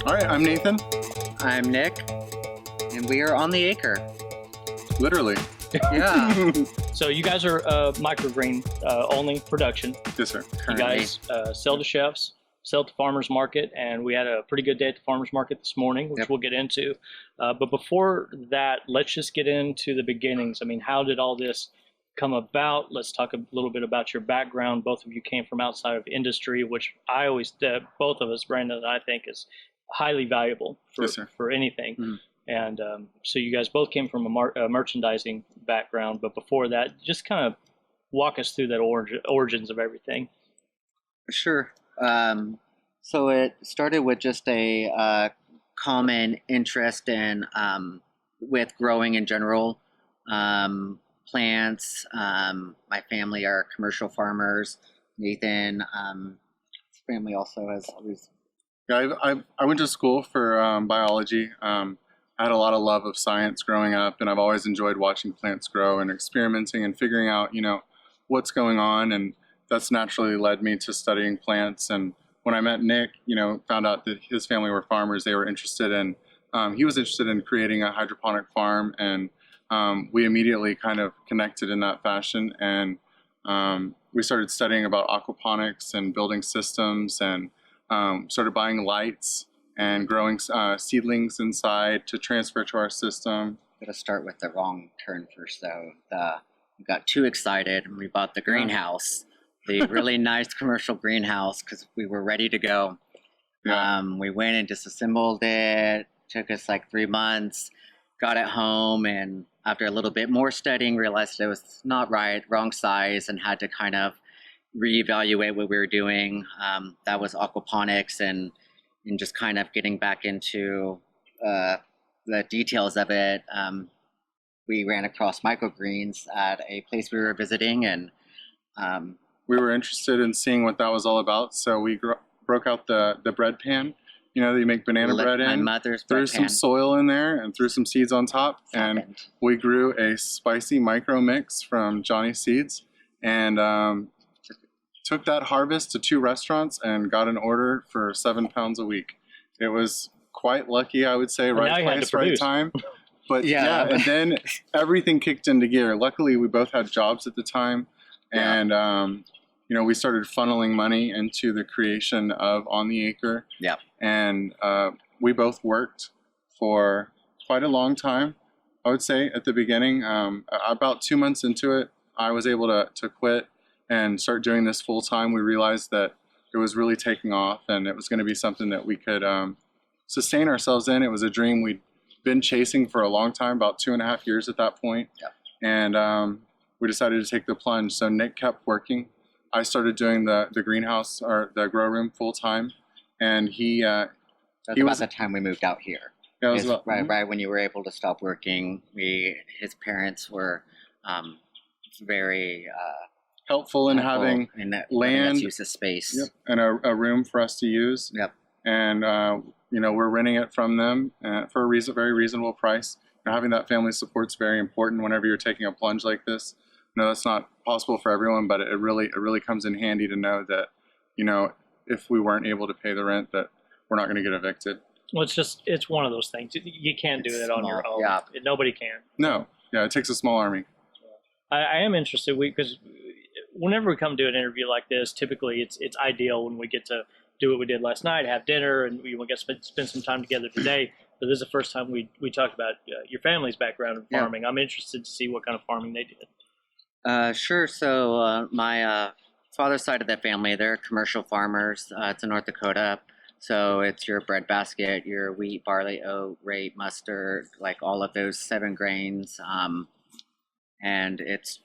All right, I'm Nathan. I'm Nick, and we are on the acre. Literally. Yeah, So you guys are microgreen only production. Yes, sir. You currently. guys sell to chefs, sell to farmers market, and we had a pretty good day at the farmers market this morning, which Yep. we'll get into. But before that, let's just get into the beginnings. I mean, how did all this come about? Let's talk a little bit about your background. Both of you came from outside of industry, which I always, both of us, Brandon and I think is highly valuable for, Yes, sir. for anything. Mhm. And so you guys both came from a merchandising background, but before that, just kind of walk us through that origins of everything. Sure. So it started with just a common interest in with growing in general, plants. My family are commercial farmers. Nathan, his family also has. Yeah, I went to school for biology. I had a lot of love of science growing up, and I've always enjoyed watching plants grow and experimenting and figuring out, what's going on. And that's naturally led me to studying plants. And when I met Nick, found out that his family were farmers. They were interested in, he was interested in creating a hydroponic farm, and we immediately kind of connected in that fashion. And we started studying about aquaponics and building systems, and started buying lights and growing seedlings inside to transfer to our system. I'm gonna start with the wrong turn first, though. We got too excited and we bought the greenhouse, the really nice commercial greenhouse, because we were ready to go. Yeah. We went and disassembled it. Took us like 3 months. Got it home, and after a little bit more studying, realized it was not right, wrong size, and had to kind of reevaluate what we were doing. That was aquaponics, and just kind of getting back into the details of it. We ran across microgreens at a place we were visiting, and We were interested in seeing what that was all about, so we broke out the bread pan, that you make banana bread my in, mother's threw bread some pan. soil in there, and threw some seeds on top, and Happened. we grew a spicy micro mix from Johnny Seeds, and took that harvest to 2 restaurants and got an order for 7 pounds a week. It was quite lucky, I would say, now right you had to place, right produce. time. But Yeah. yeah, and then everything kicked into gear. Luckily, we both had jobs at the time, Yeah. and we started funneling money into the creation of On the Acre. Yeah. And we both worked for quite a long time, I would say, at the beginning. About 2 months into it, I was able to quit and start doing this full time. We realized that it was really taking off, and it was going to be something that we could sustain ourselves in. It was a dream we'd been chasing for a long time, about 2.5 years at that point. Yeah. And we decided to take the plunge. So Nick kept working. I started doing the greenhouse or the grow room full time, and he That's He about was- the time we moved out here. that was It's about, right when you were able to stop working. His parents were very helpful in helpful having in letting us land. use the space. Yep, and a room for us to use. Yep. And we're renting it from them for a very reasonable price. Having that family support's very important whenever you're taking a plunge like this. That's not possible for everyone, but it really comes in handy to know that if we weren't able to pay the rent, that we're not going to get evicted. Well, it's one of those things. You can't do It's it on your small, own. yeah. Nobody can. No, yeah, it takes a small army. I am interested because whenever we come to an interview like this, typically it's ideal when we get to do what we did last night, have dinner, and we get to spend some time together today. But this is the first time we talked about your family's background in Yeah. farming. I'm interested to see what kind of farming they did. Sure. So my father's side of the family, they're commercial farmers. It's in North Dakota. So it's your breadbasket, your wheat, barley, oat, rape, mustard, like all of those 7 grains. And it's,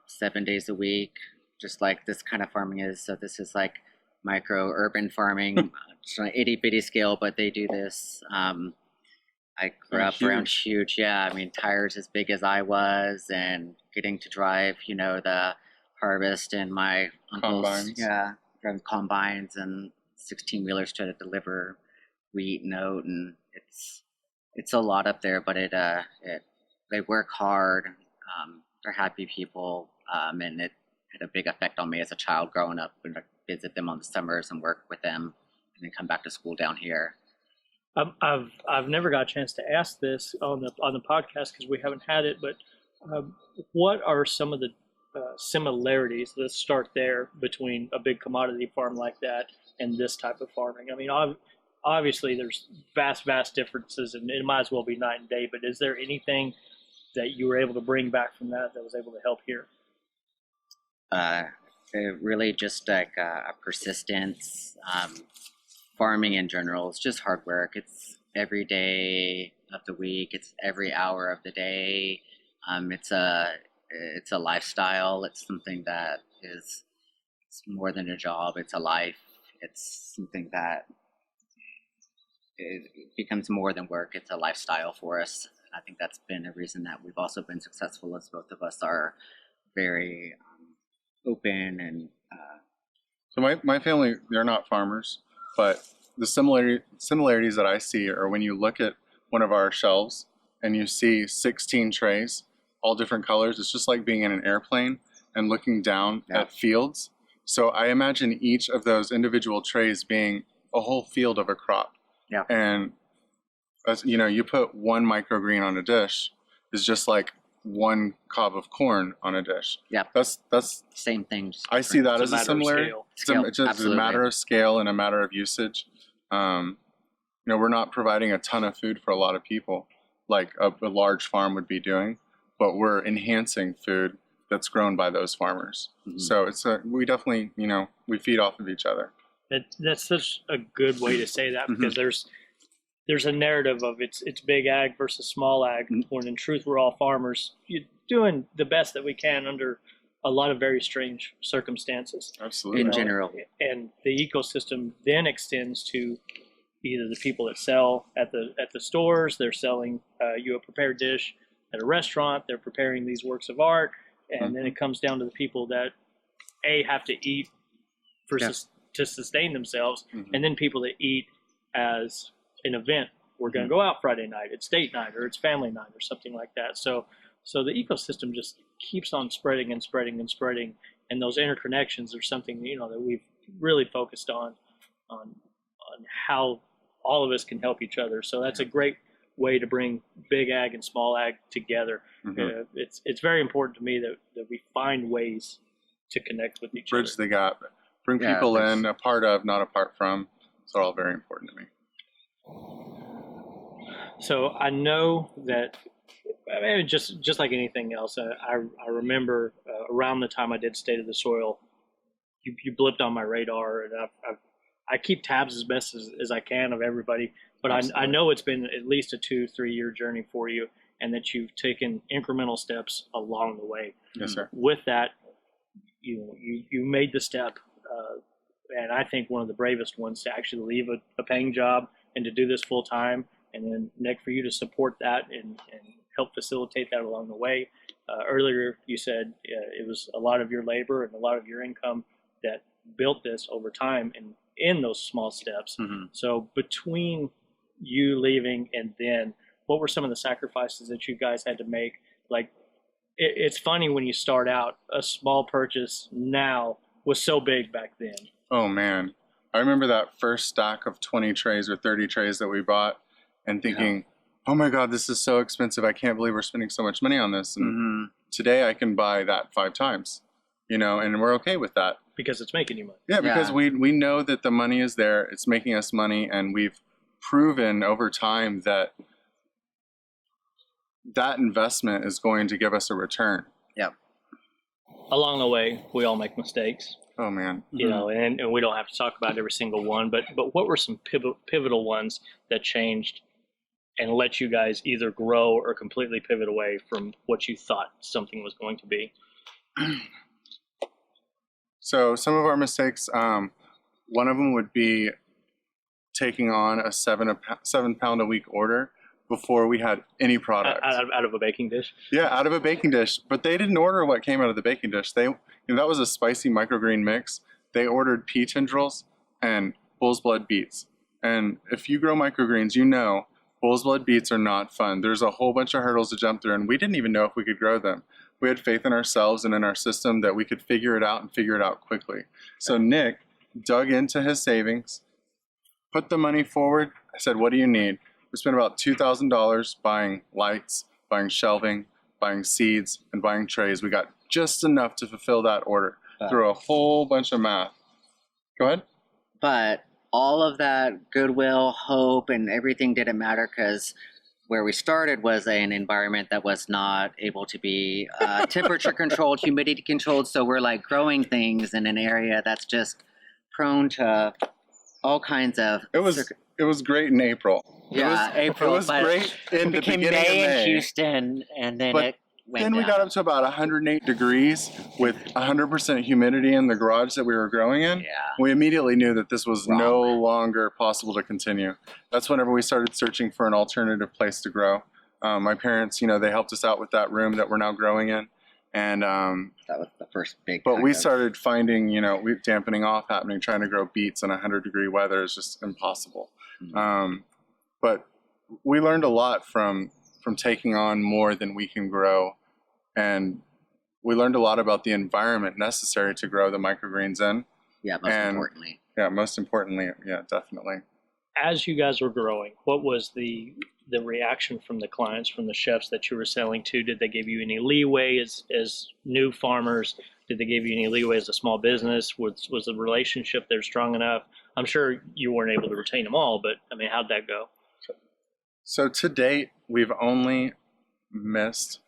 7 days a week, just like this kind of farming is. So this is like micro urban farming, it's on an itty bitty scale, but they do this. I grew up around huge, yeah. I mean, tires as big as I was, and getting to drive, the harvest and my uncle's, Combines. yeah, driving combines and 16-wheelers to deliver wheat and oat, and it's a lot up there, but they work hard. They're happy people, and it had a big effect on me as a child growing up when I visit them on the summers and work with them. then come back to school down here. I've never got a chance to ask this on the podcast because we haven't had it. But what are some of the similarities? Let's start there between a big commodity farm like that and this type of farming. I mean, obviously there's vast differences, and it might as well be night and day. But is there anything that you were able to bring back from that was able to help here? Really just like a persistence. Farming in general, it's just hard work. It's every day of the week. It's every hour of the day. It's a lifestyle. It's something that it's more than a job. It's a life. It's something that it becomes more than work. It's a lifestyle for us. I think that's been a reason that we've also been successful, as both of us are very open and. So my family, they're not farmers. But the similarities that I see are when you look at one of our shelves and you see 16 trays, all different colors. It's just like being in an airplane and looking down at fields. So I imagine each of those individual trays being a whole field of a crop. Yeah. And as you know, you put one microgreen on a dish is just like one cob of corn on a dish. Yeah. That's Same things. I see that It's as a a matter of similarity. scale. It's just a matter of scale and a matter of usage. You know, we're not providing a ton of food for a lot of people like a large farm would be doing, but we're enhancing food that's grown by those farmers. Mm-hmm. So we definitely, you know, we feed off of each other. That's such a good way to say that, because there's a narrative of it's big ag versus small ag, when in truth we're all farmers. You're doing the best that we can under a lot of very strange circumstances. Absolutely. In general. And the ecosystem then extends to either the people that sell at the stores, they're selling you a prepared dish at a restaurant, they're preparing these works of art, and then it comes down to the people that have to eat to sustain themselves, and then people that eat as an event. We're going to go out Friday night, it's date night, or it's family night, or something like that. So the ecosystem just keeps on spreading and spreading and spreading, and those interconnections are something, you know, that we've really focused on how all of us can help each other. So that's a great way to bring big ag and small ag together. It's very important to me that we find ways to connect with each other. Bridge the gap. Bring people in, a part of, not apart from. It's all very important to me. So I know that, I mean, just like anything else, I remember around the time I did State of the Soil, you blipped on my radar, and I keep tabs as best as I can of everybody, but I know it's been at least a 2-3 year journey for you, and that you've taken incremental steps along the way. Yes, sir. With that, you made the step, and I think one of the bravest ones, to actually leave a paying job and to do this full time, and then Nick, for you to support that and help facilitate that along the way. Earlier you said it was a lot of your labor and a lot of your income that built this over time and in those small steps. So between you leaving and then, what were some of the sacrifices that you guys had to make? Like, it's funny when you start out, a small purchase now was so big back then. Oh man, I remember that first stack of 20 trays or 30 trays that we bought, and thinking, oh my God, this is so expensive. I can't believe we're spending so much money on this. And today I can buy that 5 times, you know, and we're okay with that. Because it's making you money. Yeah, because we know that the money is there. It's making us money, and we've proven over time that that investment is going to give us a return. Yep. Along the way, we all make mistakes. Oh man. You know, and we don't have to talk about every single one, but what were some pivotal ones that changed and let you guys either grow or completely pivot away from what you thought something was going to be? So some of our mistakes, one of them would be taking on a 7 pound a week order before we had any product. Out of a baking dish? Yeah, out of a baking dish. But they didn't order what came out of the baking dish. That was a spicy microgreen mix. They ordered pea tendrils and bull's blood beets. And if you grow microgreens, you know bull's blood beets are not fun. There's a whole bunch of hurdles to jump through, and we didn't even know if we could grow them. We had faith in ourselves and in our system that we could figure it out and figure it out quickly. So Nick dug into his savings, put the money forward. I said, what do you need? We spent about $2,000 buying lights, buying shelving, buying seeds, and buying trays. We got just enough to fulfill that order through a whole bunch of math. Go ahead. But all of that goodwill, hope, and everything didn't matter because where we started was an environment that was not able to be temperature controlled, humidity controlled. So we're like growing things in an area that's just prone to all kinds of. It was great in April. Yeah, April. It was great in the became beginning May of May in Houston, and then But it went then we down. got up to about 108 degrees with 100% humidity in the garage that we were growing in. Yeah. We immediately knew that this was Wrong. no longer possible to continue. That's whenever we started searching for an alternative place to grow. My parents, they helped us out with that room that we're now growing in. And that was the first big. but we started finding, dampening off happening. Trying to grow beets in 100-degree weather is just impossible. Mm-hmm. But we learned a lot from taking on more than we can grow, and we learned a lot about the environment necessary to grow the microgreens in. Yeah, importantly. Yeah, most importantly, yeah, definitely. As you guys were growing, what was the reaction from the clients, from the chefs that you were selling to? Did they give you any leeway as new farmers? Did they give you any leeway as a small business? Was the relationship there strong enough? I'm sure you weren't able to retain them all, but I mean, how'd that go? So to date, we've only missed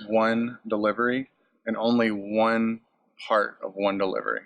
one delivery and only one part of one delivery.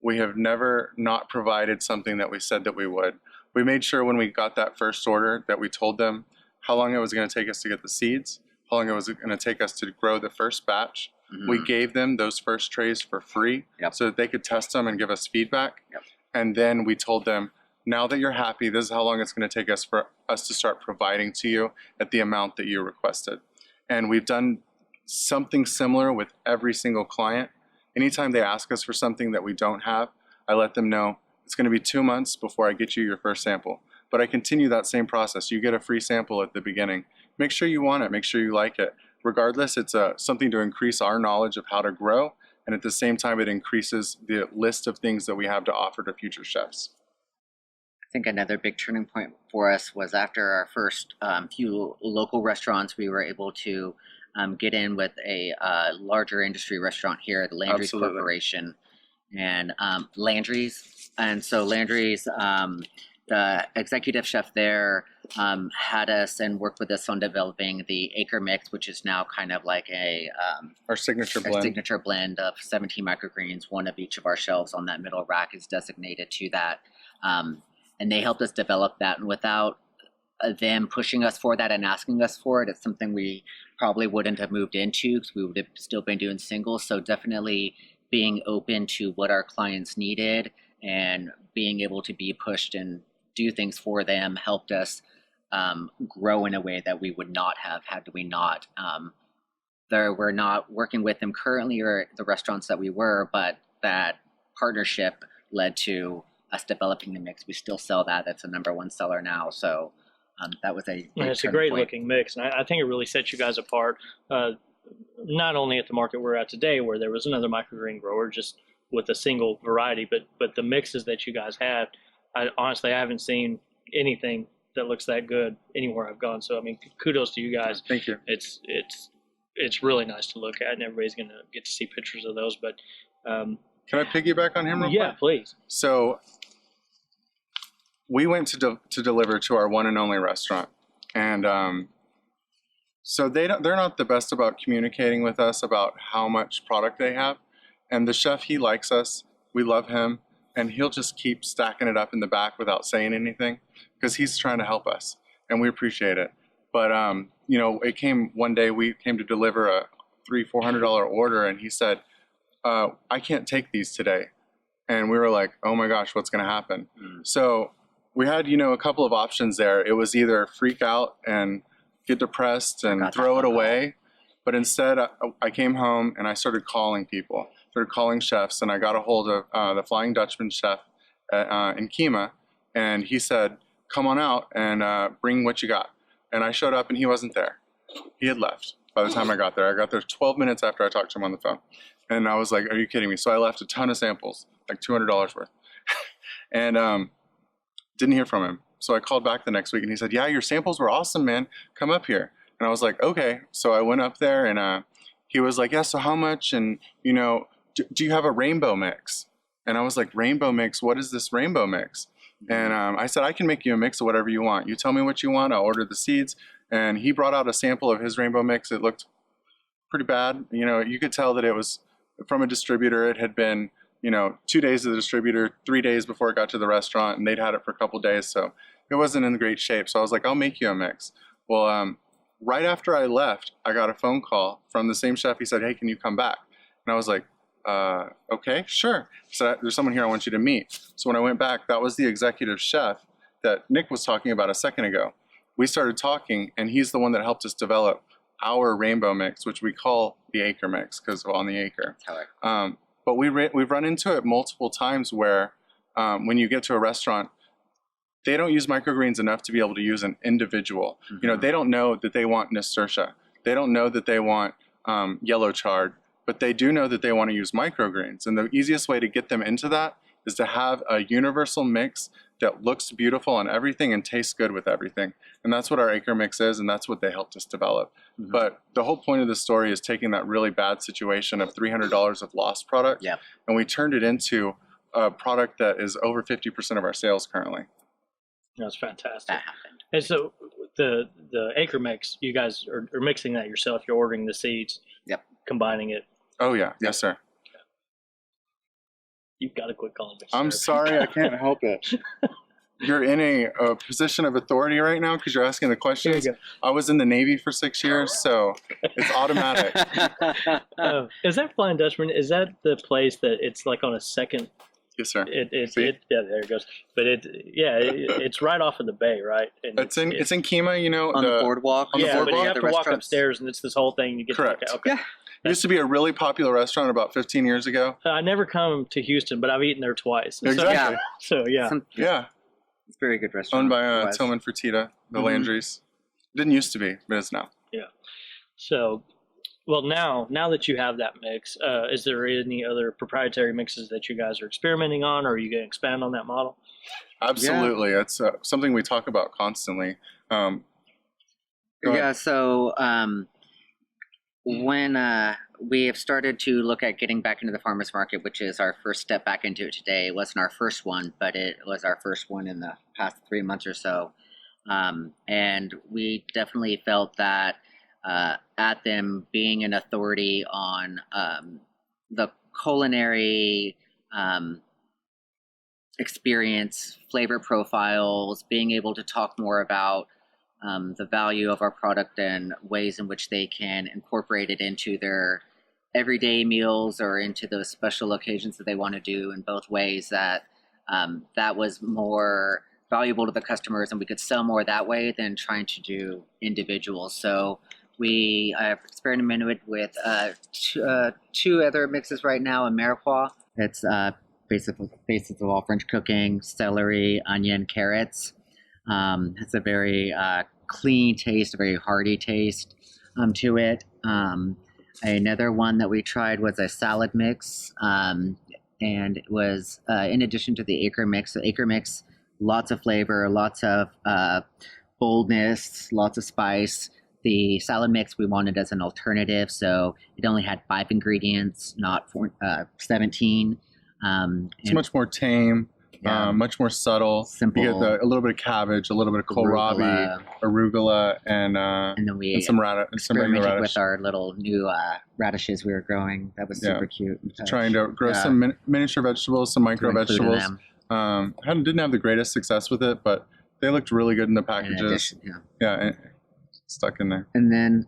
We have never not provided something that we said that we would. We made sure when we got that first order that we told them how long it was going to take us to get the seeds, how long it was going to take us to grow the first batch. Mm-hmm. We gave them those first trays for free so that they could test them and give us feedback. Yep. And then we told them, now that you're happy, this is how long it's going to take us for us to start providing to you at the amount that you requested. And we've done something similar with every single client. Anytime they ask us for something that we don't have, I let them know it's going to be 2 months before I get you your first sample. But I continue that same process. You get a free sample at the beginning. Make sure you want it. Make sure you like it. Regardless, it's something to increase our knowledge of how to grow. And at the same time, it increases the list of things that we have to offer to future chefs. I think another big turning point for us was after our first few local restaurants, we were able to get in with a larger industry restaurant here, the Landry's Absolutely. Corporation, and Landry's. And so Landry's, the executive chef there had us and worked with us on developing the Acre Mix, which is now kind of like Our signature a blend. signature blend of 17 microgreens. One of each of our shelves on that middle rack is designated to that. And they helped us develop that. And without them pushing us for that and asking us for it, it's something we probably wouldn't have moved into because we would have still been doing singles. So definitely being open to what our clients needed and being able to be pushed and do things for them helped us grow in a way that we would not have had we not. We're not working with them currently or the restaurants that we were, but that partnership led to us developing the mix. We still sell that. That's a #1 seller now. So that was a And it's a great looking mix, and I think it really sets you guys apart. Not only at the market we're at today, where there was another microgreen grower just with a single variety, but the mixes that you guys have. Honestly, I haven't seen anything that looks that good anywhere I've gone. So I mean, kudos to you guys. Thank you. It's really nice to look at, and everybody's going to get to see pictures of those. But can I piggyback on him real yeah, quick? please. So we went to deliver to our one and only restaurant, and so they're not the best about communicating with us about how much product they have. And the chef, he likes us, we love him, and he'll just keep stacking it up in the back without saying anything because he's trying to help us, and we appreciate it. But it came one day, we came to deliver a $300-400 order, and he said, I can't take these today. And we were like, oh my gosh, what's going to happen? So we had, a couple of options there. It was either freak out and get depressed and throw it away. But instead, I came home and I started calling people, started calling chefs, and I got a hold of the Flying Dutchman chef in Kemah. And he said, come on out and bring what you got. And I showed up and he wasn't there. He had left by the time I got there. I got there 12 minutes after I talked to him on the phone. And I was like, are you kidding me? So I left a ton of samples, like $200 worth. And Didn't hear from him. So I called back the next week and he said, yeah, your samples were awesome, man. Come up here. And I was like, okay. So I went up there and he was like, yeah, so how much? And, you know, do you have a rainbow mix? And I was like, rainbow mix? What is this rainbow mix? And I said, I can make you a mix of whatever you want. You tell me what you want. I'll order the seeds. And he brought out a sample of his rainbow mix. It looked pretty bad. You know, you could tell that it was from a distributor. It had been, you know, 2 days of the distributor, 3 days before it got to the restaurant, and they'd had it for a couple days. So it wasn't in great shape. So I was like, I'll make you a mix. Well, right after I left, I got a phone call from the same chef. He said, hey, can you come back? And I was like, okay, sure. He said, there's someone here I want you to meet. So when I went back, that was the executive chef that Nick was talking about a second ago. We started talking, and he's the one that helped us develop our rainbow mix, which we call the acre mix because on the acre. But we've run into it multiple times where when you get to a restaurant, they don't use microgreens enough to be able to use an individual. You know, they don't know that they want nasturtia. They don't know that they want yellow chard, but they do know that they want to use microgreens. And the easiest way to get them into that is to have a universal mix that looks beautiful on everything and tastes good with everything. And that's what our acre mix is, and that's what they helped us develop. But the whole point of this story is taking that really bad situation of $300 of lost product, and we turned it into a product that is over 50% of our sales currently. That's fantastic. And so the acre mix, you guys are mixing that yourself. You're ordering the seeds, combining it. Oh yeah, yes sir. You've got to quit calling me. I'm sorry, I can't help it. You're in a position of authority right now because you're asking the questions. I was in the Navy for 6 years, so it's automatic. Is that Flying Dutchman? Is that the place that it's like on a second? Yes, sir. Yeah, there it goes. But it's right off of the bay, right? And it's in Kemah, you know, on the boardwalk. On the boardwalk, but you have to walk upstairs, and it's this whole thing. You get correct. Okay. It used to be a really popular restaurant about 15 years ago. I never come to Houston, but I've eaten there twice. Exactly. So yeah. It's a very good restaurant. Owned by Tillman Fertitta, the Landry's. Didn't used to be, but it's now. Yeah. So, well, now that you have that mix, is there any other proprietary mixes that you guys are experimenting on, or are you going to expand on that model? Absolutely. It's something we talk about constantly. So when we have started to look at getting back into the farmers market, which is our first step back into it today. It wasn't our first one, but it was our first one in the past 3 months or so. And we definitely felt that at them being an authority on the culinary experience, flavor profiles, being able to talk more about the value of our product and ways in which they can incorporate it into their everyday meals or into those special occasions that they want to do in both ways, that that was more valuable to the customers and we could sell more that way than trying to do individuals. So we have experimented with two other mixes right now, a mirepoix. It's basically basis of all French cooking, celery, onion, carrots. It's a very clean taste, a very hearty taste to it. Another one that we tried was a salad mix, and it was in addition to the acre mix. The acre mix, lots of flavor, lots of boldness, lots of spice. The salad mix we wanted as an alternative, so it only had 5 ingredients, not 17. It's much more tame. Much more subtle. Simple. You get a little bit of cabbage, a little bit of kohlrabi, arugula, and then we some experimented with our little new radishes we were growing. That was super cute. Trying to grow some miniature vegetables, some micro vegetables. Didn't have the greatest success with it, but they looked really good in the packages. And stuck in there. And then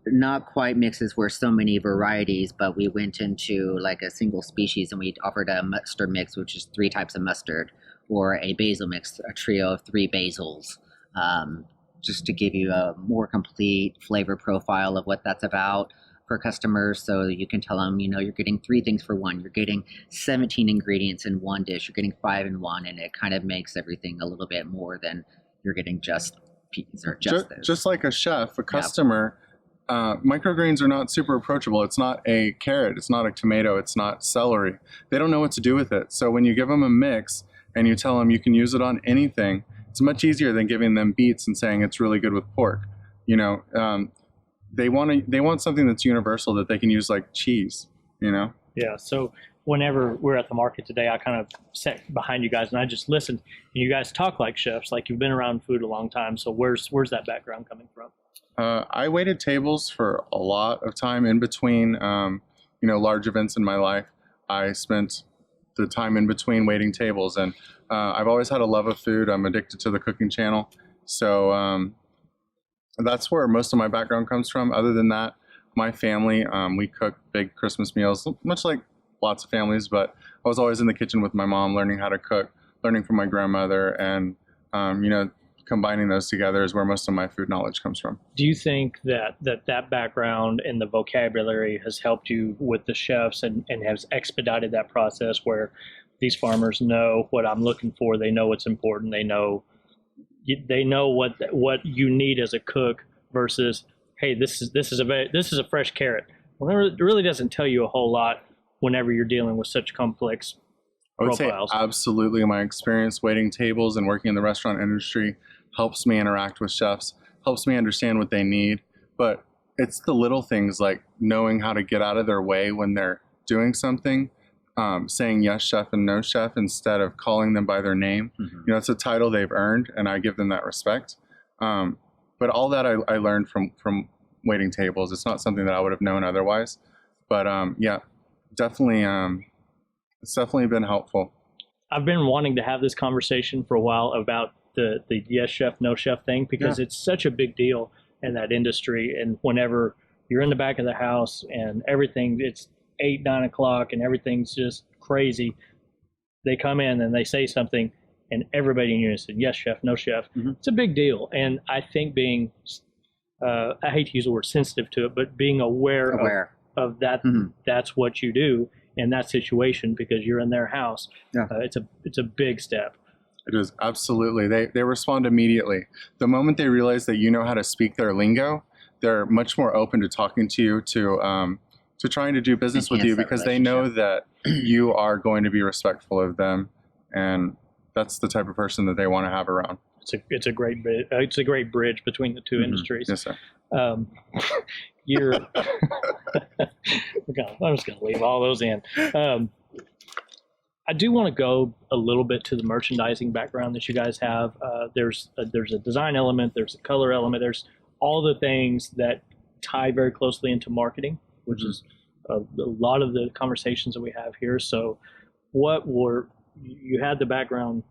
not quite mixes were so many varieties, but we went into like a single species and we offered a mustard mix, which is 3 types of mustard, or a basil mix, a trio of 3 basils, just to give you a more complete flavor profile of what that's about for customers. So you can tell them, you're getting 3 things for one. You're getting 17 ingredients in one dish. You're getting 5 in one, and it kind of makes everything a little bit more than you're getting just peas or just this. Just like a chef, a customer. Microgreens are not super approachable. It's not a carrot. It's not a tomato. It's not celery. They don't know what to do with it. So when you give them a mix and you tell them you can use it on anything, it's much easier than giving them beets and saying it's really good with pork. You know, they want something that's universal that they can use like cheese. You know. Yeah. So whenever we're at the market today, I kind of sat behind you guys and I just listened. And you guys talk like chefs, like you've been around food a long time. So where's that background coming from? I waited tables for a lot of time in between, large events in my life. I spent the time in between waiting tables, and I've always had a love of food. I'm addicted to the cooking channel, so that's where most of my background comes from. Other than that, my family, we cook big Christmas meals, much like lots of families, but I was always in the kitchen with my mom, learning how to cook, learning from my grandmother, and combining those together is where most of my food knowledge comes from. Do you think that background and the vocabulary has helped you with the chefs and has expedited that process where these farmers know what I'm looking for, they know what's important, they know what you need as a cook versus, hey, this is a fresh carrot. Well, it really doesn't tell you a whole lot whenever you're dealing with such complex profiles. Say absolutely. My experience waiting tables and working in the restaurant industry helps me interact with chefs, helps me understand what they need. But it's the little things like knowing how to get out of their way when they're doing something, saying yes, chef, and no, chef, instead of calling them by their name. Mm-hmm. It's a title they've earned, and I give them that respect. But all that I learned from waiting tables. It's not something that I would have known otherwise. But definitely, it's definitely been helpful. I've been wanting to have this conversation for a while about the yes chef, no chef thing, because it's such a big deal in that industry. And whenever you're in the back of the house and everything, it's 8, 9 o'clock and everything's just crazy, they come in and they say something and everybody in unison, yes chef, no chef. Mm-hmm. It's a big deal. And I think being, I hate to use the word sensitive to it, but being aware. Of that, mm-hmm. That's what you do in that situation because you're in their house. Yeah. It's a big step. It is, absolutely. They respond immediately. The moment they realize that you know how to speak their lingo, they're much more open to talking to you, to trying to do business with you because they know that you are going to be respectful of them, and that's the type of person that they want to have around. It's a great bridge between the two mm-hmm. industries. Yes, sir. I'm just going to leave all those in. I do want to go a little bit to the merchandising background that you guys have. There's a design element, there's a color element, there's all the things that tie very closely into marketing, which mm-hmm. is a lot of the conversations that we have here. So you had the background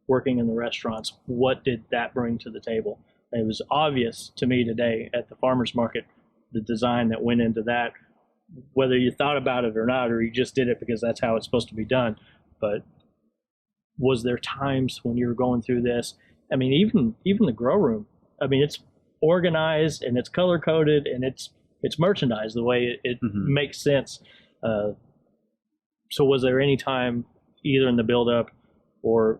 working in the restaurants. What did that bring to the table? It was obvious to me today at the farmers market, the design that went into that, whether you thought about it or not, or you just did it because that's how it's supposed to be done. But was there times when you were going through this? I mean, even the grow room, I mean, it's organized and it's color coded and it's merchandised the way it mm-hmm. makes sense. So was there any time either in the build up or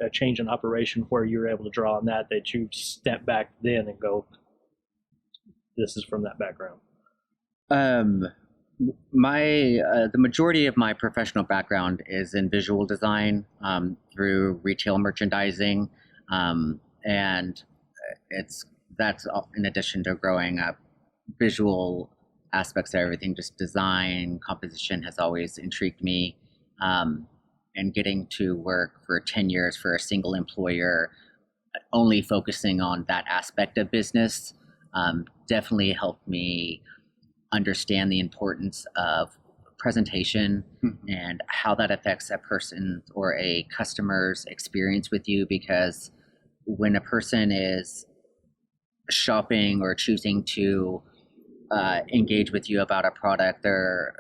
a change in operation where you were able to draw on that you step back then and go, this is from that background? The majority of my professional background is in visual design through retail merchandising, and that's in addition to growing up. Visual aspects of everything, just design, composition has always intrigued me. And getting to work for 10 years for a single employer, only focusing on that aspect of business, definitely helped me understand the importance of presentation mm-hmm. and how that affects a person or a customer's experience with you. Because when a person is shopping or choosing to engage with you about a product, they're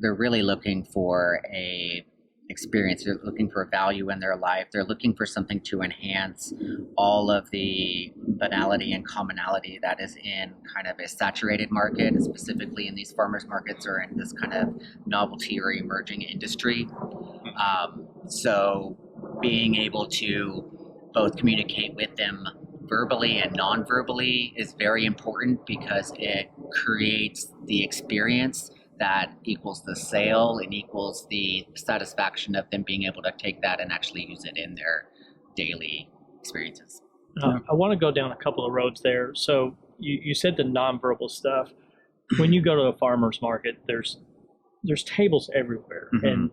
really looking for a experience. They're looking for value in their life. They're looking for something to enhance all of the banality and commonality that is in kind of a saturated market, specifically in these farmers markets or in this kind of novelty or emerging industry. So being able to both communicate with them verbally and non-verbally is very important because it creates the experience that equals the sale and equals the satisfaction of them being able to take that and actually use it in their daily experiences. I want to go down a couple of roads there. So you said the nonverbal stuff. When you go to a farmer's market, there's tables everywhere. Mhm. And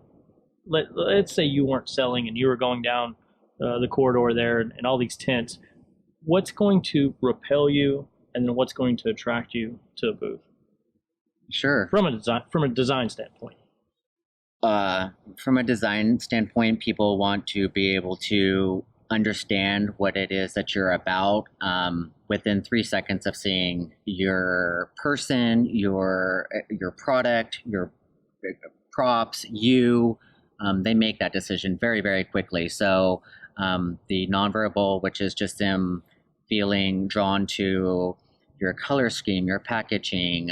let's say you weren't selling and you were going down the corridor there and all these tents. What's going to repel you, and then what's going to attract you to a booth Sure. from a design standpoint? From a design standpoint, people want to be able to understand what it is that you're about within 3 seconds of seeing your person, your product, your props, you. They make that decision very, very quickly. So the nonverbal, which is just them feeling drawn to your color scheme, your packaging.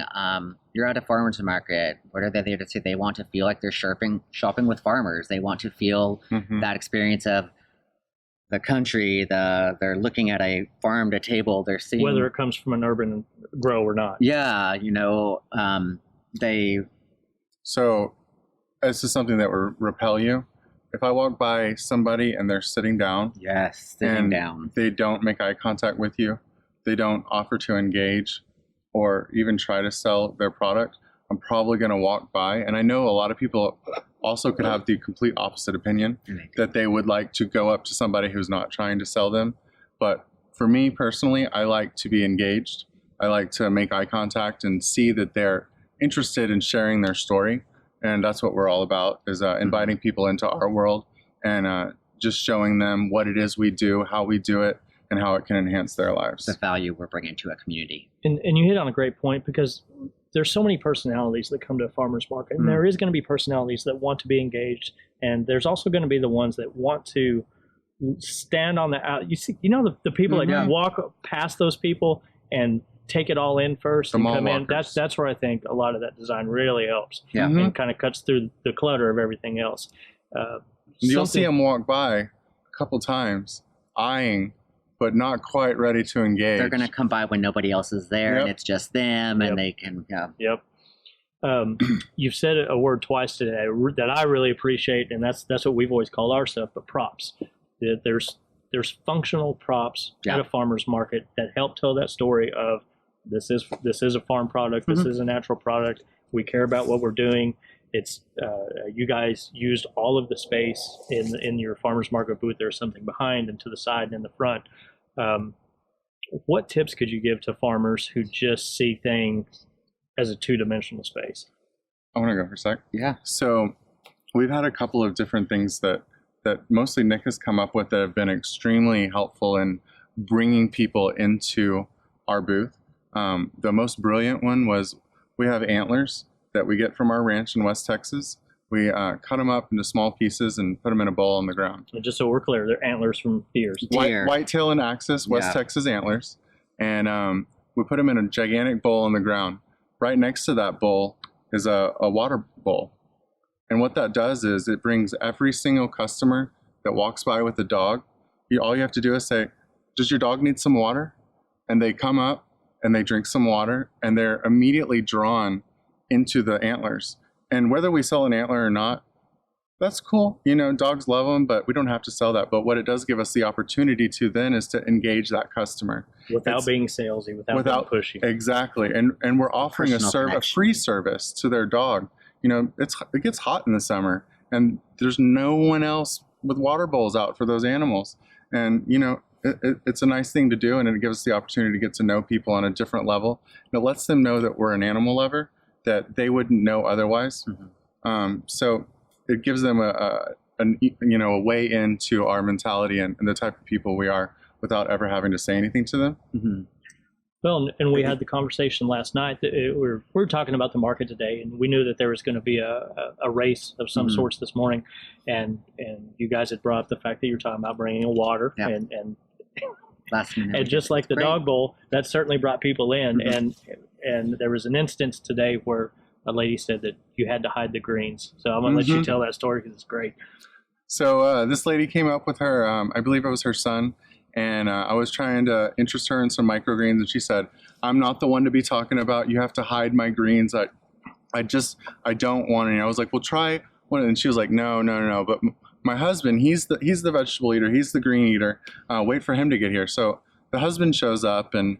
You're at a farmer's market. What are they there to say? They want to feel like they're shopping with farmers. They want to feel that experience of the country. They're looking at a farm to table. They're seeing Whether it comes from an urban grow or not. Yeah, they. So this is something that will repel you. If I walk by somebody and they're sitting down, Yes, sitting and down. they don't make eye contact with you, they don't offer to engage or even try to sell their product, I'm probably going to walk by. And I know a lot of people also could have the complete opposite opinion, that they would like to go up to somebody who's not trying to sell them. But for me personally, I like to be engaged. I like to make eye contact and see that they're interested in sharing their story. And that's what we're all about, is inviting people into our world and just showing them what it is we do, how we do it, and how it can enhance their lives. The value we're bringing to a community. And you hit on a great point, because there's so many personalities that come to a farmer's market, and there is going to be personalities that want to be engaged, and there's also going to be the ones that want to stand on the out. You see, the people that walk past those people and take it all in first and come in. That's where I think a lot of that design really helps. Yeah. And kind of cuts through the clutter of everything else. You'll see them walk by a couple times, eyeing, but not quite ready to engage. They're going to come by when nobody else is there, and it's just them, and they can. Yep. You've said a word twice today that I really appreciate, and that's what we've always called our stuff, but props. There's functional props at a farmer's market that help tell that story of this is a farm product, this is a natural product. We care about what we're doing. It's you guys used all of the space in your farmer's market booth. There's something behind and to the side and in the front. What tips could you give to farmers who just see things as a two-dimensional space? I want to go for a sec. Yeah. So we've had a couple of different things that mostly Nick has come up with that have been extremely helpful in bringing people into our booth. The most brilliant one was, we have antlers that we get from our ranch in West Texas. We cut them up into small pieces and put them in a bowl on the ground. And just so we're clear, they're antlers from deers. Whitetail and axis, West Texas antlers. And we put them in a gigantic bowl on the ground. Right next to that bowl is a water bowl. And what that does is it brings every single customer that walks by with a dog. All you have to do is say, does your dog need some water? And they come up and they drink some water, and they're immediately drawn into the antlers. And whether we sell an antler or not, that's cool. Dogs love them, but we don't have to sell that. But what it does give us the opportunity to then is to engage that customer. Without being salesy, without being pushy. Exactly. And we're offering a free service to their dog. It gets hot in the summer, and there's no one else with water bowls out for those animals. And, it's a nice thing to do, and it gives us the opportunity to get to know people on a different level. And it lets them know that we're an animal lover that they wouldn't know otherwise. So it gives them a way into our mentality and the type of people we are without ever having to say anything to them. Well, and we had the conversation last night that we were talking about the market today, and we knew that there was going to be a race of some sorts this morning, and you guys had brought up the fact that you're talking about bringing in water, and last minute, and just like the dog bowl, that certainly brought people in, and there was an instance today where a lady said that you had to hide the greens. So I'm going to let you tell that story because it's great. So this lady came up with her, I believe it was her son, and I was trying to interest her in some microgreens, and she said, I'm not the one to be talking about, you have to hide my greens. I don't want any. I was like, well, try one. And she was like, no, no, no, no. But my husband, he's the vegetable eater. He's the green eater. Wait for him to get here. So the husband shows up, and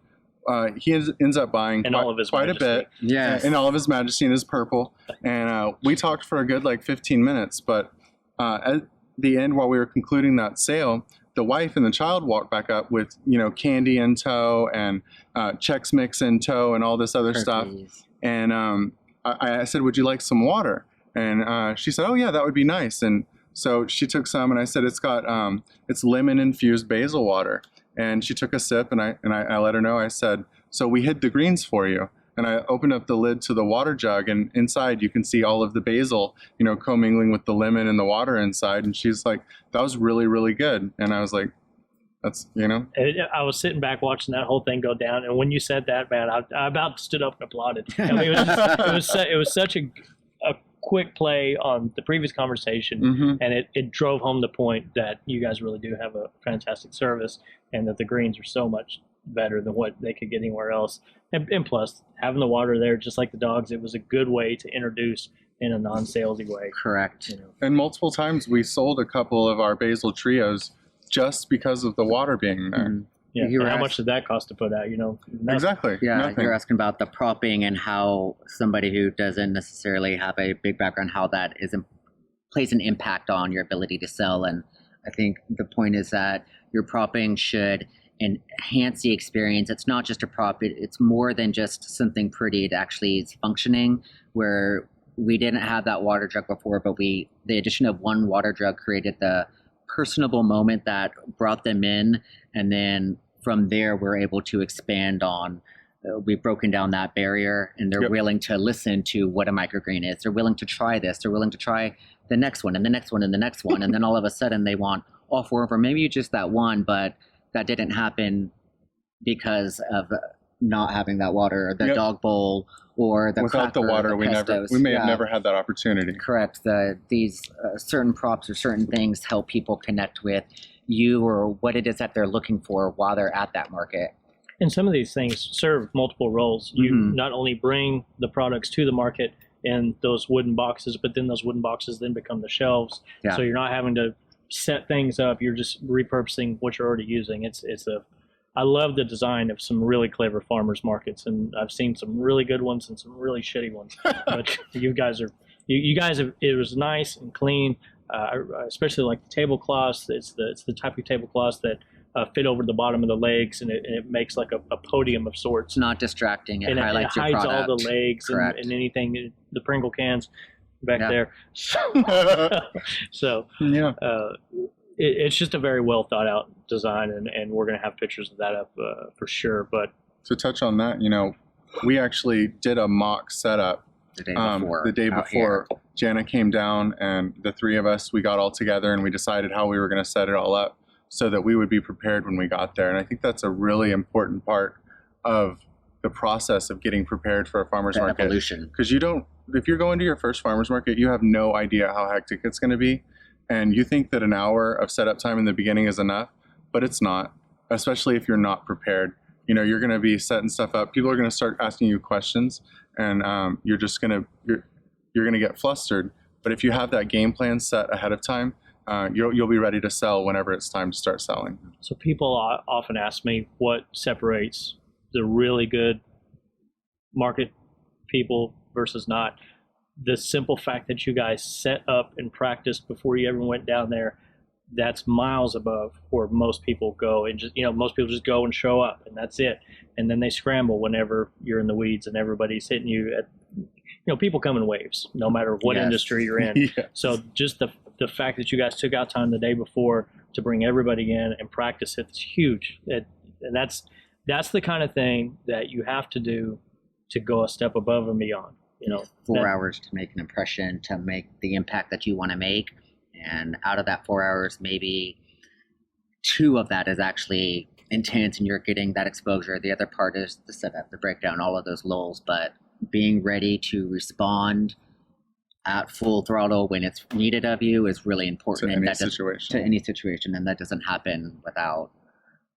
he ends up buying quite a bit. Yes. In all of his majesty and his purple. And we talked for a good like 15 minutes. But at the end, while we were concluding that sale, the wife and the child walked back up with, candy in tow and Chex Mix in tow and all this other stuff. And I said, would you like some water? And she said, oh yeah, that would be nice. And so she took some, and I said, it's lemon infused basil water. And she took a sip, and I let her know. I said, so we hid the greens for you. And I opened up the lid to the water jug, and inside you can see all of the basil, commingling with the lemon and the water inside. And she's like, that was really, really good. And I was like, that's, I was sitting back watching that whole thing go down, and when you said that, man, I about stood up and applauded. I mean, it was such a quick play on the previous conversation, and it drove home the point that you guys really do have a fantastic service, and that the greens are so much better than what they could get anywhere else. And plus, having the water there, just like the dogs, it was a good way to introduce in a non-salesy way. Correct. And multiple times we sold a couple of our basil trios just because of the water being there. Yeah. How much did that cost to put out? Nothing. Exactly. Yeah, nothing. You're asking about the propping and how somebody who doesn't necessarily have a big background, how that plays an impact on your ability to sell. And I think the point is that your propping should enhance the experience. It's not just a prop. It's more than just something pretty. It actually is functioning, where we didn't have that water jug before, but the addition of one water jug created the personable moment that brought them in. And then from there, we're able to expand on, we've broken down that barrier, and they're willing to listen to what a microgreen is. They're willing to try this. They're willing to try the next one and the next one and the next one. And then all of a sudden they want all four of them, maybe just that one, but that didn't happen because of not having that water, or the dog bowl, or the without cracker, the water, we may have never had that opportunity. Correct. These certain props or certain things help people connect with you or what it is that they're looking for while they're at that market. And some of these things serve multiple roles. You not only bring the products to the market in those wooden boxes, but then those wooden boxes then become the shelves. So you're not having to set things up. You're just repurposing what you're already using. I love the design of some really clever farmers markets, and I've seen some really good ones and some really shitty ones. But you guys have, it was nice and clean. I especially like the tablecloths. It's the type of tablecloths that fit over the bottom of the legs, and it makes like a podium of sorts. It's not distracting. It highlights your hides product. all the legs and anything, the Pringle cans back there. So it's just a very well thought out design, and we're going to have pictures of that up for sure. But to touch on that, we actually did a mock setup the day before. Jana came down, and the three of us, we got all together and we decided how we were going to set it all up so that we would be prepared when we got there. And I think that's a really important part of the process of getting prepared for a farmer's market. Evolution. Because if you're going to your first farmer's market, you have no idea how hectic it's going to be. And you think that an hour of setup time in the beginning is enough, but it's not, especially if you're not prepared. You're going to be setting stuff up. People are going to start asking you questions, and you're going to get flustered. But if you have that game plan set ahead of time, you'll be ready to sell whenever it's time to start selling. So people often ask me what separates the really good market people versus not. The simple fact that you guys set up and practiced before you ever went down there, that's miles above where most people go. And just, most people just go and show up, and that's it. And then they scramble whenever you're in the weeds and everybody's hitting you at, people come in waves, no matter what industry you're in. So just the fact that you guys took out time the day before to bring everybody in and practice it's huge. And that's the kind of thing that you have to do to go a step above and beyond. 4 hours to make an impression, to make the impact that you want to make. And out of that 4 hours, maybe 2 of that is actually intense and you're getting that exposure. The other part is the setup, the breakdown, all of those lulls. But being ready to respond at full throttle when it's needed of you is really important. To any situation. And that doesn't happen without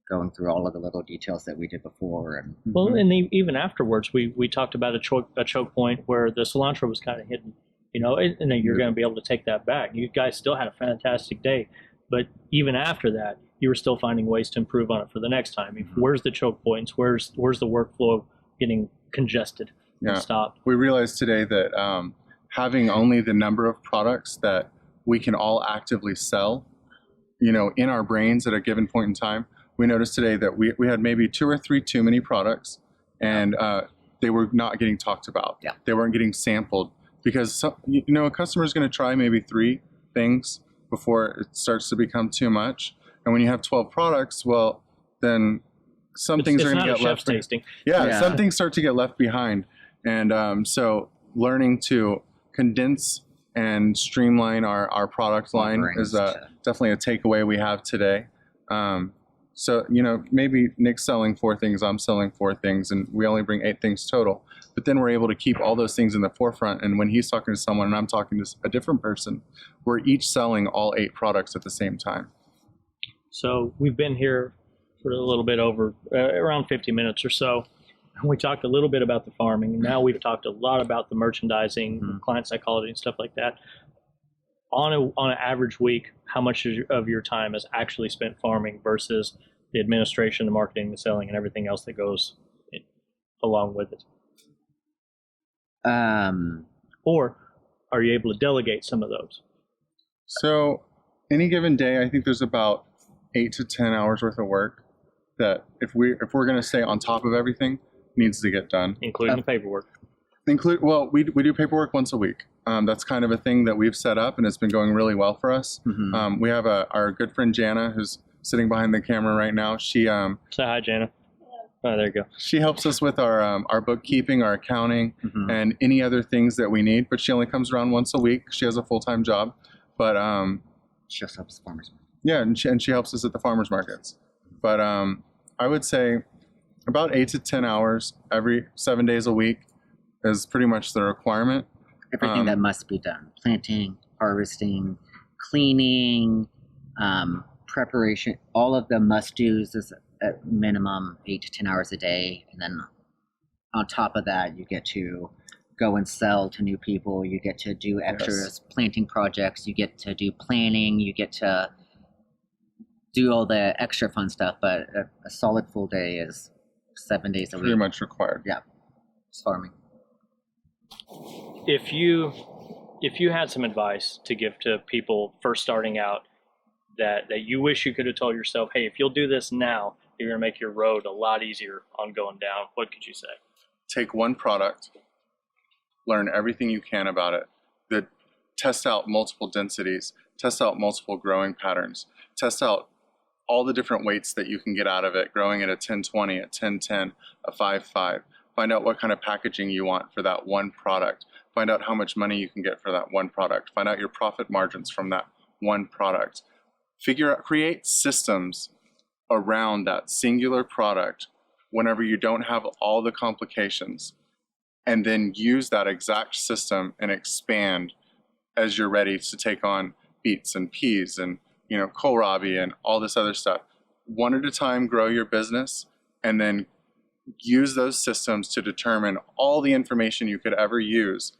going through all of the little details that we did before. And Well, and even afterwards, we talked about a choke point where the cilantro was kind of hidden, and then you're going to be able to take that back. You guys still had a fantastic day, but even after that, you were still finding ways to improve on it for the next time. Where's the choke points? Where's the workflow getting congested and stopped? We realized today that having only the number of products that we can all actively sell, in our brains at a given point in time, we noticed today that we had maybe 2 or 3 too many products, and they were not getting talked about. Yeah. They weren't getting sampled because a customer is going to try maybe 3 things before it starts to become too much. And when you have 12 products, well, then some things are going to get left. Tasting. Yeah, some things start to get left behind, and so learning to condense and streamline our product line is definitely a takeaway we have today. So, maybe Nick's selling 4 things, I'm selling 4 things, and we only bring 8 things total. But then we're able to keep all those things in the forefront. And when he's talking to someone and I'm talking to a different person, we're each selling all 8 products at the same time. So we've been here for a little bit over around 50 minutes or so. We talked a little bit about the farming, and now we've talked a lot about the merchandising, client psychology, and stuff like that. On an average week, how much of your time is actually spent farming versus the administration, the marketing, the selling, and everything else that goes along with it? Or are you able to delegate some of those? So any given day, I think there's about 8 to 10 hours worth of work that if we're going to stay on top of everything, needs to get done, including the paperwork. Well, we do paperwork once a week. That's kind of a thing that we've set up, and it's been going really well for us. We have our good friend Jana, who's sitting behind the camera right now. She say hi, Jana. Oh, there you go. She helps us with our bookkeeping, our accounting, and any other things that we need. But she only comes around once a week. She has a full-time job, but she also helps farmers. Yeah, and she helps us at the farmers markets. But I would say about 8 to 10 hours every 7 days a week is pretty much the requirement. Everything that must be done: planting, harvesting, cleaning, preparation. All of the must-dos is at minimum 8 to 10 hours a day, and then on top of that, you get to go and sell to new people. You get to do extras, planting projects. You get to do planning. You get to do all the extra fun stuff. But a solid full day is 7 days a week. Pretty much required. Yeah, it's farming. If you had some advice to give to people first starting out that you wish you could have told yourself, hey, if you'll do this now, you're going to make your road a lot easier on going down, what could you say? Take one product, learn everything you can about it, test out multiple densities, test out multiple growing patterns, test out all the different weights that you can get out of it, growing at a 10-20, a 10-10, a 5-5. Find out what kind of packaging you want for that one product. Find out how much money you can get for that one product. Find out your profit margins from that one product. Create systems around that singular product whenever you don't have all the complications, and then use that exact system and expand as you're ready to take on beets and peas and kohlrabi and all this other stuff. One at a time, grow your business, and then use those systems to determine all the information you could ever use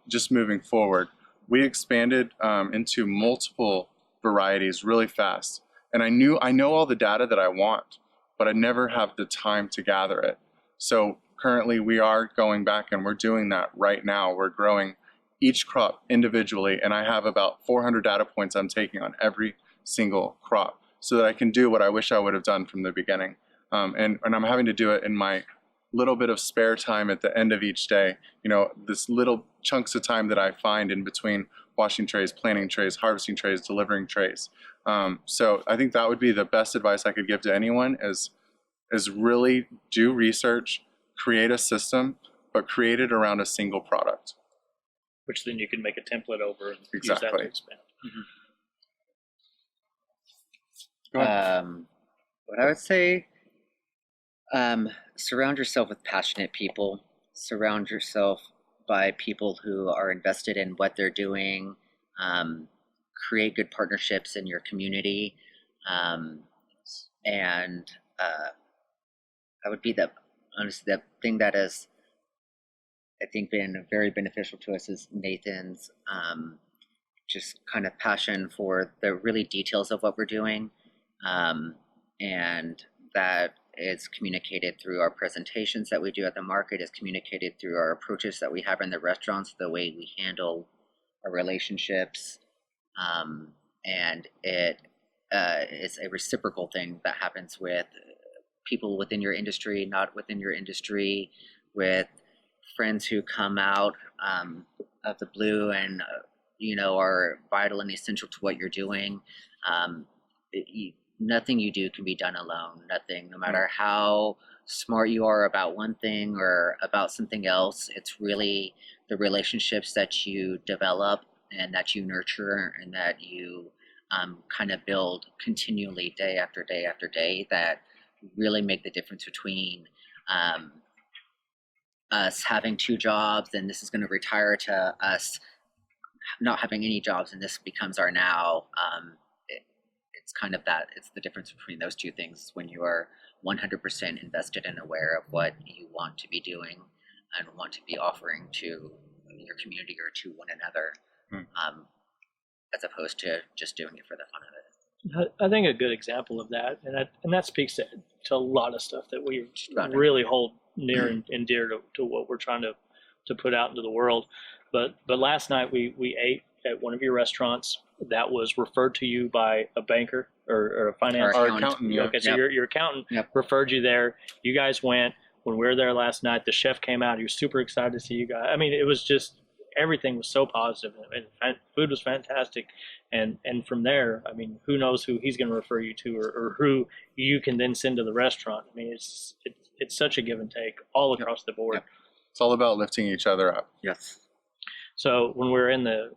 just moving forward. We expanded into multiple varieties really fast, and I know all the data that I want, but I never have the time to gather it. So currently we are going back and we're doing that right now. We're growing each crop individually, and I have about 400 data points I'm taking on every single crop so that I can do what I wish I would have done from the beginning. And I'm having to do it in my little bit of spare time at the end of each day. This little chunks of time that I find in between washing trays, planting trays, harvesting trays, delivering trays. So I think that would be the best advice I could give to anyone is really do research, create a system, but create it around a single product. Which then you can make a template over and use that to expand. What I would say, surround yourself with passionate people. Surround yourself by people who are invested in what they're doing. Create good partnerships in your community. and that would be the honestly the thing that has I think been very beneficial to us is Nathan's just kind of passion for the really details of what we're doing, and that is communicated through our presentations that we do at the market, is communicated through our approaches that we have in the restaurants, the way we handle our relationships, and it is a reciprocal thing that happens with people within your industry, not within your industry, with friends who come out of the blue and are vital and essential to what you're doing. Nothing you do can be done alone. Nothing, no matter how smart you are about one thing or about something else. It's really the relationships that you develop and that you nurture and that you kind of build continually day after day after day that really make the difference between us having two jobs and this is going to retire to us not having any jobs and this becomes our now. It's kind of that. It's the difference between those two things when you are 100% invested and aware of what you want to be doing and want to be offering to your community or to one another, as opposed to just doing it for the fun of it. I think a good example of that, and that speaks to a lot of stuff that we really hold near and dear to what we're trying to put out into the world. But last night we ate at one of your restaurants that was referred to you by a banker or a finance accountant. Yeah. Okay, so your accountant referred you there. You guys went. When we were there last night, the chef came out. He was super excited to see you guys. I mean, it was just everything was so positive, and food was fantastic. And from there, I mean, who knows who he's going to refer you to, or who you can then send to the restaurant. I mean, it's such a give and take all across the board. It's all about lifting each other up. Yes. So when we were in the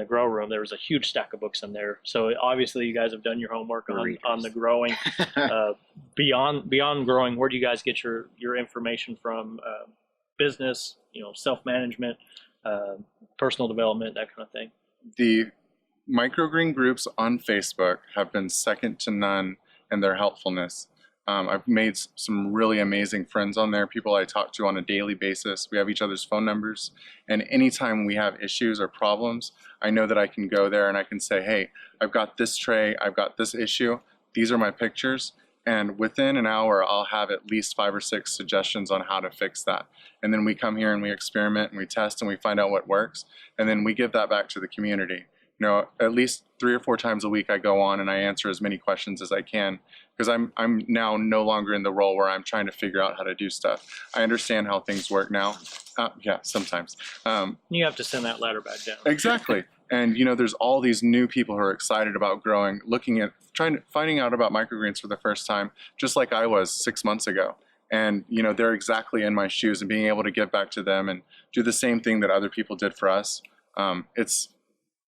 grow room, there was a huge stack of books in there. So obviously you guys have done your homework on the growing. Beyond growing, where do you guys get your information from? Business, self-management, personal development, that kind of thing. The microgreen groups on Facebook have been second to none in their helpfulness. I've made some really amazing friends on there, people I talk to on a daily basis. We have each other's phone numbers, and anytime we have issues or problems, I know that I can go there and I can say, hey, I've got this tray, I've got this issue, these are my pictures, and within an hour I'll have at least 5 or 6 suggestions on how to fix that. And then we come here and we experiment and we test and we find out what works, and then we give that back to the community. At least 3 or 4 times a week I go on and I answer as many questions as I can, because I'm now no longer in the role where I'm trying to figure out how to do stuff. I understand how things work now. Yeah, sometimes. You have to send that ladder back down. Exactly. And there's all these new people who are excited about growing, finding out about microgreens for the first time, just like I was 6 months ago. And they're exactly in my shoes, and being able to give back to them and do the same thing that other people did for us,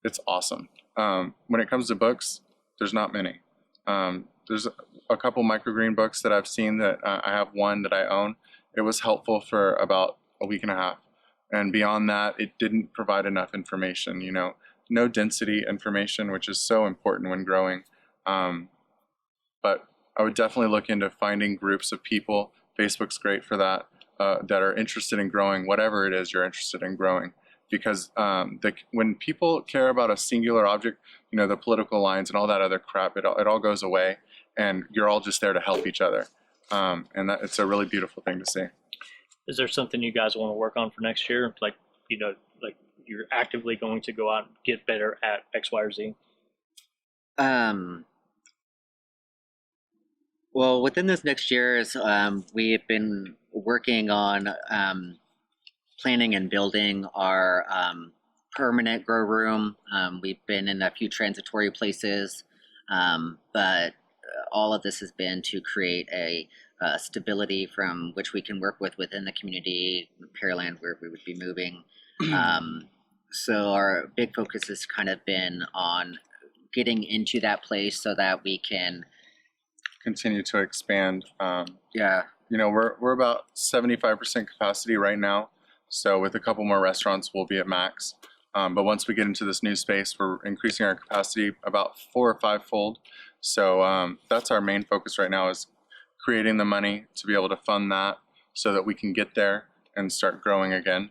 it's awesome. When it comes to books, there's not many. There's a couple microgreen books that I've seen that I have one that I own. It was helpful for about a week and a half. And beyond that, it didn't provide enough information, no density information, which is so important when growing. But I would definitely look into finding groups of people. Facebook's great for that, that are interested in growing, whatever it is you're interested in growing. Because when people care about a singular object, the political lines and all that other crap, it all goes away, and you're all just there to help each other. And it's a really beautiful thing to see. Is there something you guys want to work on for next year? Like you're actively going to go out and get better at X, Y, or Z? Well, within this next year, we've been working on planning and building our permanent grow room. We've been in a few transitory places, but all of this has been to create a stability from which we can work within the community, Pearland, where we would be moving. So our big focus has kind of been on getting into that place so that we can continue to expand. We're about 75% capacity right now. So with a couple more restaurants, we'll be at max. But once we get into this new space, we're increasing our capacity about 4 or 5 fold. So that's our main focus right now, is creating the money to be able to fund that so that we can get there and start growing again.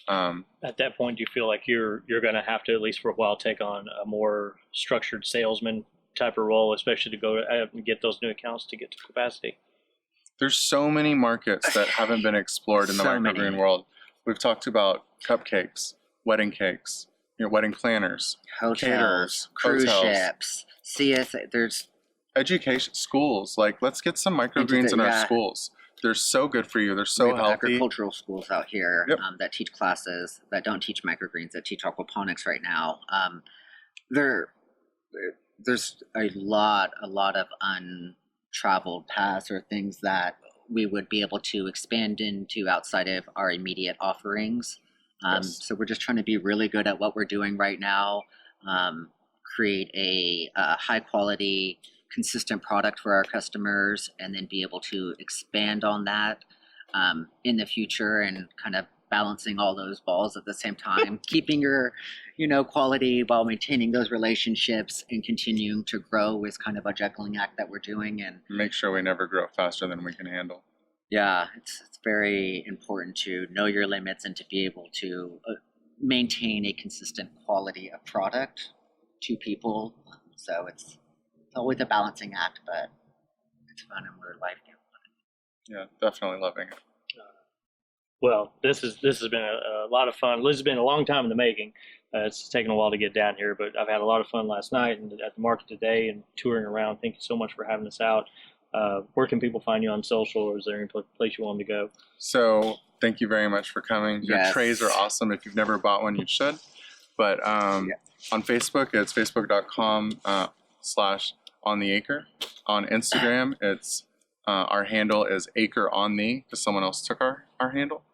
At that point, do you feel like you're going to have to, at least for a while, take on a more structured salesman type of role, especially to go out and get those new accounts to get to capacity? There's so many markets that haven't been explored in the So microgreen many. world. We've talked about cupcakes, wedding cakes, wedding planners, Hotels, caterers, cruise hotels, ships, CSA. There's education, schools. Like, let's get some microgreens in our yeah. schools. They're so good for you. They're We so have healthy. agricultural schools out here Yep. that teach classes that don't teach microgreens, that teach aquaponics right now. There, there's a lot of untraveled paths or things that we would be able to expand into outside of our immediate offerings. Yes. So we're just trying to be really good at what we're doing right now, create a high quality, consistent product for our customers, and then be able to expand on that in the future, and kind of balancing all those balls at the same time, keeping your quality while maintaining those relationships and continuing to grow is kind of a juggling act that we're doing. And Make sure we never grow faster than we can handle. yeah, it's very important to know your limits and to be able to maintain a consistent quality of product to people. So it's always a balancing act, but it's fun and we're liking it. Yeah, definitely loving it. Well, this has been a lot of fun. This has been a long time in the making. It's taken a while to get down here, but I've had a lot of fun last night and at the market today and touring around. Thank you so much for having us out. Where can people find you on social, or is there any place you want them to go? So thank you very much for coming. Your Yes. trays are awesome. If you've never bought one, you should. But on Facebook, it's facebook.com/ontheacre. On Instagram, it's our handle is acreonthee, because someone else took our handle.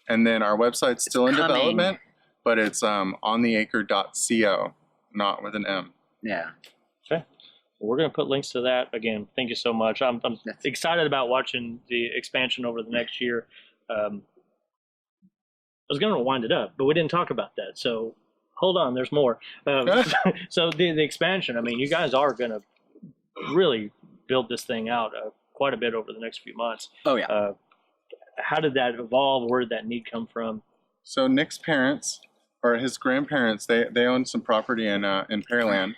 And then our website's still in development, but it's ontheacre.co, not with an M. Yeah. Okay. Well, we're going to put links to that. Again, thank you so much. I'm excited about watching the expansion over the next year. I was going to wind it up, but we didn't talk about that. So hold on, there's more. So the expansion, I mean, you guys are going to really build this thing out quite a bit over the next few months. Oh, yeah. How did that evolve? Where did that need come from? So Nick's parents, or his grandparents, they owned some property in Pearland.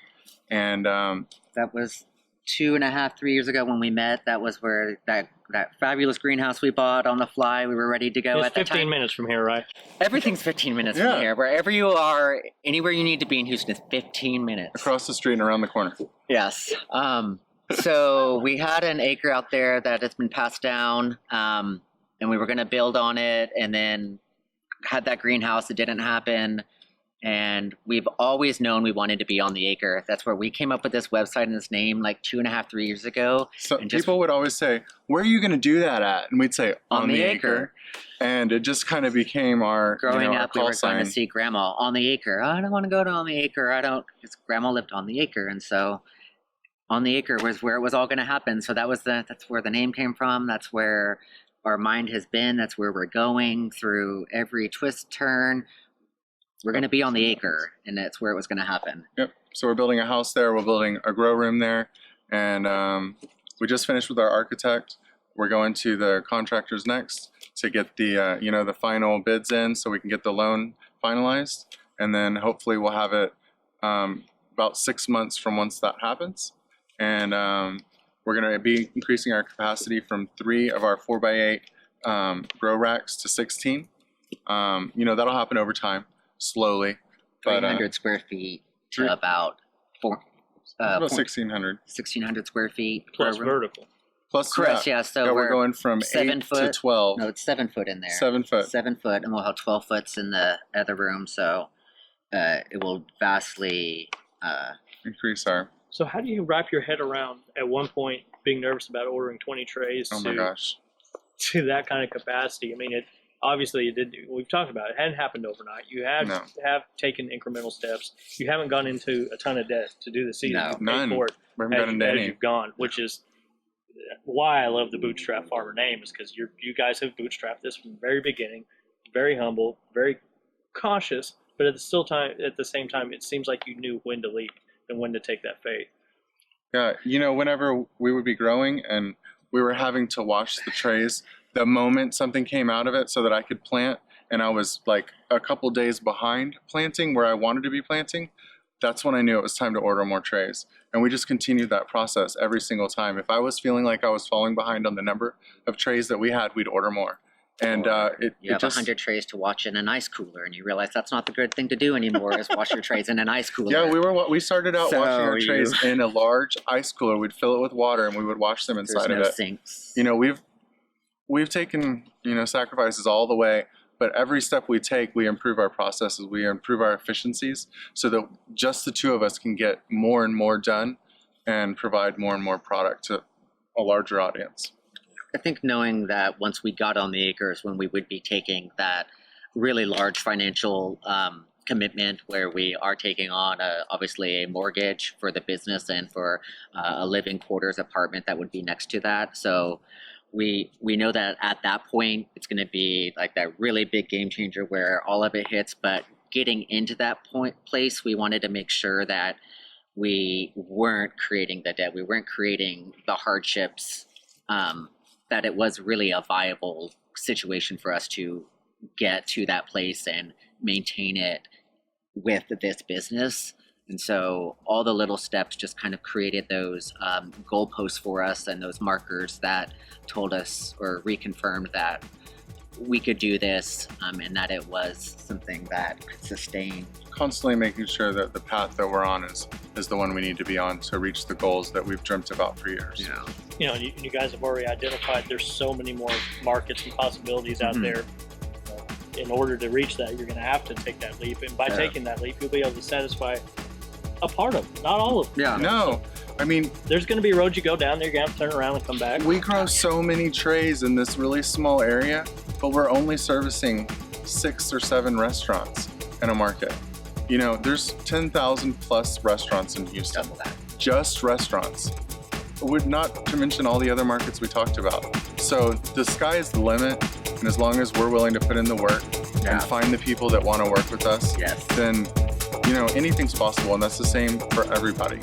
And That was 2.5, 3 years ago when we met. That was where that fabulous greenhouse we bought on the fly, we were ready to go It's at that 15 time. minutes from here, right? Everything's 15 minutes Yeah. from here. Wherever you are, anywhere you need to be in Houston is 15 minutes. across the street and around the corner. Yes. So we had an acre out there that has been passed down, and we were going to build on it, and then had that greenhouse. It didn't happen. And we've always known we wanted to be on the acre. That's where we came up with this website and this name like 2.5, 3 years ago. So And just- people would always say, "Where are you going to do that at?" And we'd say, "On the acre." acre. And it just kind of became our Growing our up, we call were going to sign. see Grandma on the acre. I don't want to go to on the acre. Because Grandma lived on the acre, and so on the acre was where it was all going to happen. So that's where the name came from. That's where our mind has been. That's where we're going through every twist, turn. We're going to be on the acre, and that's where it was going to happen. Yep. So we're building a house there. We're building a grow room there, and we just finished with our architect. We're going to the contractors next to get the the final bids in, so we can get the loan finalized, and then hopefully we'll have it about 6 months from once that happens. And we're going to be increasing our capacity from 3 of our 4x8 grow racks to 16. That'll happen over time, slowly. But 300 square feet Three- to about about 1,600. 1,600 square feet. Plus per room. vertical. Plus, Correct, yeah. So yeah, we're going from 7 8 to foot. 12. No, it's 7 foot in there. 7 foot. 7 foot, and we'll have 12 foots in the other room. So it will vastly. Increase our. So how do you wrap your head around, at one point, being nervous about ordering 20 trays Oh my gosh. to that kind of capacity? I mean, it obviously it did. We've talked about it. It hadn't happened overnight. You No. have taken incremental steps. You haven't gone into a ton of debt to do the season. No. You paid None. for it We haven't gotten into as any. you've gone, which is why I love the Bootstrap Farmer name, is because you guys have bootstrapped this from the very beginning, very humble, very cautious, but at the same time, it seems like you knew when to leap and when to take that faith. Yeah, whenever we would be growing and we were having to wash the trays, the moment something came out of it so that I could plant, and I was like a couple days behind planting where I wanted to be planting, that's when I knew it was time to order more trays. And we just continued that process every single time. If I was feeling like I was falling behind on the number of trays that we had, we'd order more. And You have 100 trays to watch in an ice cooler, and you realize that's not the good thing to do anymore, is wash your trays in an ice cooler. Yeah, we started out So washing our trays in a large ice cooler. We'd fill it with water and we would wash them inside There's of no it. sinks. We've taken, sacrifices all the way, but every step we take, we improve our processes, we improve our efficiencies so that just the two of us can get more and more done and provide more and more product to a larger audience. I think knowing that once we got on the acres, when we would be taking that really large financial commitment where we are taking on obviously a mortgage for the business and for a living quarters apartment that would be next to that. So we know that at that point it's going to be like that really big game changer where all of it hits. But getting into that place, we wanted to make sure that we weren't creating the debt, we weren't creating the hardships, that it was really a viable situation for us to get to that place and maintain it with this business. And so all the little steps just kind of created those goalposts for us and those markers that told us or reconfirmed that we could do this, and that it was something that could sustain. Constantly making sure that the path that we're on is the one we need to be on to reach the goals that we've dreamt about for years. Yeah. You guys have already identified there's so many more markets and possibilities out there. In order to reach that, you're going to have to take that leap, and by taking that leap, you'll be able to satisfy a part of them, not all of them. Yeah. No, I mean, There's going to be roads you go down there, you're going to have to turn around and come back. we grow so many trays in this really small area, but we're only servicing 6 or 7 restaurants in a market. There's 10,000 plus restaurants in Houston. Double that. Just restaurants. Would not to mention all the other markets we talked about. So the sky is the limit, and as long as we're willing to put in the work and find the people that want to work with us, Yes. then anything's possible, and that's the same for everybody.